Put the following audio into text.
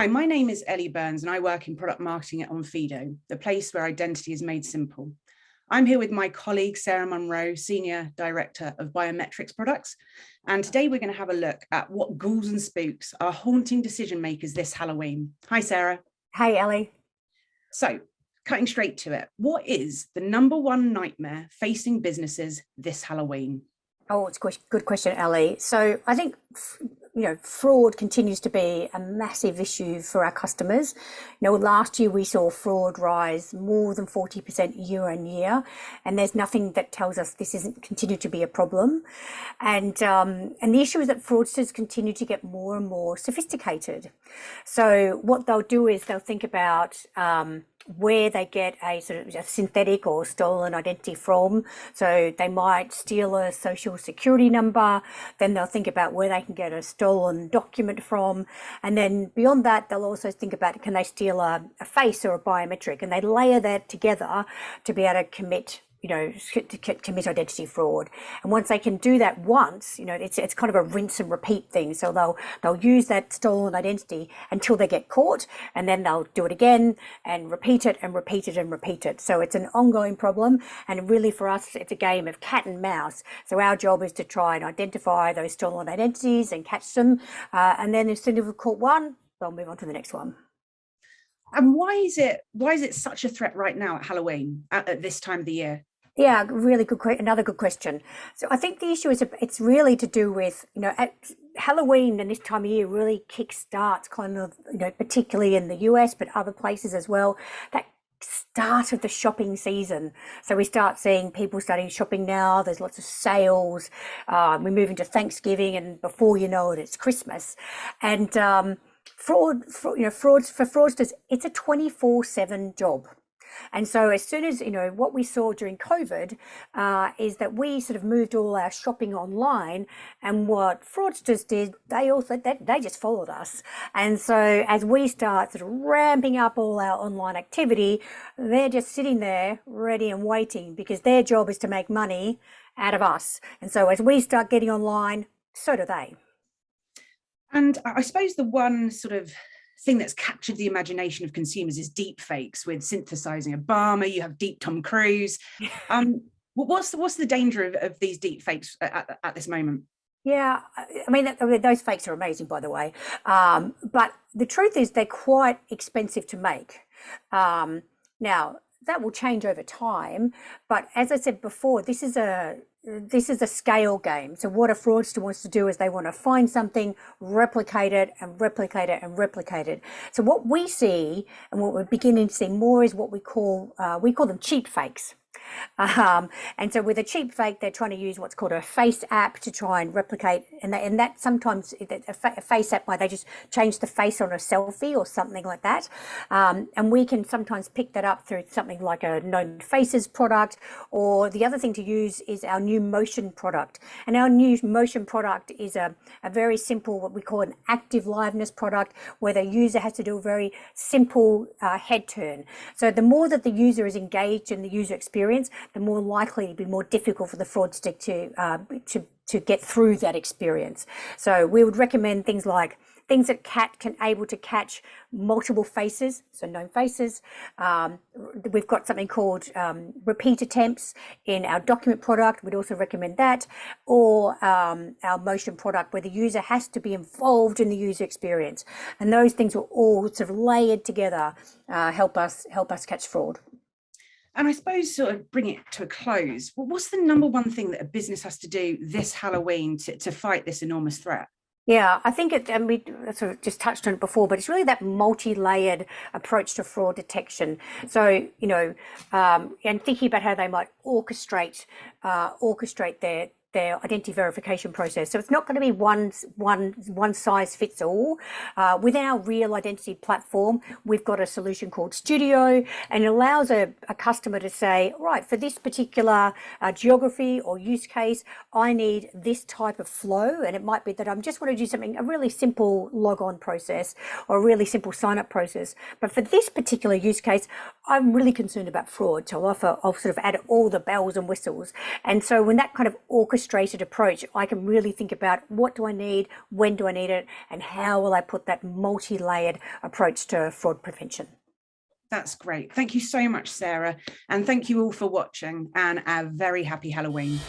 Hi, my name is Ellie Burns and I work in product marketing at Onfido, the place where identity is made simple. I'm here with my colleague, Sarah Munro, Senior Director of Biometrics Products. And today we're going to have a look at what ghouls and spooks are haunting decision makers this Halloween. Hi, Sarah. Hey, Ellie. So, cutting straight to it, what is the number one nightmare facing businesses this Halloween? Oh, it's a good question, Ellie. So I think, fraud continues to be a massive issue for our customers. Last year we saw fraud rise more than 40% year on year, and there's nothing that tells us this isn't continue to be a problem. And the issue is that fraudsters continue to get more and more sophisticated. So what they'll do is they'll think about where they get a sort of a synthetic or stolen identity from. So they might steal a social security number, then they'll think about where they can get a stolen document from. And then beyond that, they'll also think about, can they steal a face or a biometric? And they layer that together to be able to commit identity fraud. And once they can do that once, it's kind of a rinse and repeat thing. So they'll use that stolen identity until they get caught, and then they'll do it again and repeat it and repeat it and repeat it. So it's an ongoing problem, and really for us, it's a game of cat and mouse. So our job is to try and identify those stolen identities and catch them, and then as soon as we've caught one, they'll move on to the next one. And why is it such a threat right now at Halloween, at this time of the year? Yeah, really good. Another good question. So I think the issue is it's really to do with, at Halloween and this time of year really kickstarts kind of, particularly in the US, but other places as well, that start of the shopping season. So we start seeing people starting shopping now. There's lots of sales. We move into Thanksgiving, and before you know it, it's Christmas. And frauds for fraudsters, it's a 24/7 job. And so as soon as, what we saw during COVID is that we sort of moved all our shopping online, and what fraudsters did, they just followed us. And so as we start sort of ramping up all our online activity, they're just sitting there ready and waiting, because their job is to make money out of us. And so as we start getting online, so do they. And I suppose the one sort of thing that's captured the imagination of consumers is deep fakes, with synthesizing Obama. You have deep Tom Cruise. What's the danger of these deep fakes at this moment? Yeah, I mean, those fakes are amazing, by the way. But the truth is they're quite expensive to make. Now, that will change over time. But as I said before, this is a scale game. So what a fraudster wants to do is they want to find something, replicate it and replicate it and replicate it. So what we see, and what we're beginning to see more, is what we call them cheap fakes. And so with a cheap fake, they're trying to use what's called a face app to try and replicate, and that sometimes a face app, where they just change the face on a selfie or something like that. And we can sometimes pick that up through something like a known faces product, or the other thing to use is our new motion product. And our new motion product is a very simple, what we call an active liveness product, where the user has to do a very simple head turn. So the more that the user is engaged in the user experience, the more likely it'd be more difficult for the fraudster to get through that experience. So we would recommend things that can able to catch multiple faces, so known faces. We've got something called repeat attempts in our document product. We'd also recommend that, or our motion product, where the user has to be involved in the user experience. And those things will all sort of layered together help us catch fraud. And I suppose, sort of bring it to a close, what's the number one thing that a business has to do this Halloween to fight this enormous threat? Yeah, I think and we sort of just touched on it before, but it's really that multi-layered approach to fraud detection. So, and thinking about how they might orchestrate their identity verification process. So it's not going to be one size fits all. Within our real identity platform, we've got a solution called Studio, and it allows a customer to say, right, for this particular geography or use case, I need this type of flow. And it might be that I just want to do a really simple log on process or a really simple sign up process. But for this particular use case, I'm really concerned about fraud. So I'll sort of add all the bells and whistles. And so when that kind of orchestrated approach, I can really think about what do I need, when do I need it, and how will I put that multi-layered approach to fraud prevention. That's great. Thank you so much, Sarah. And thank you all for watching, and a very happy Halloween.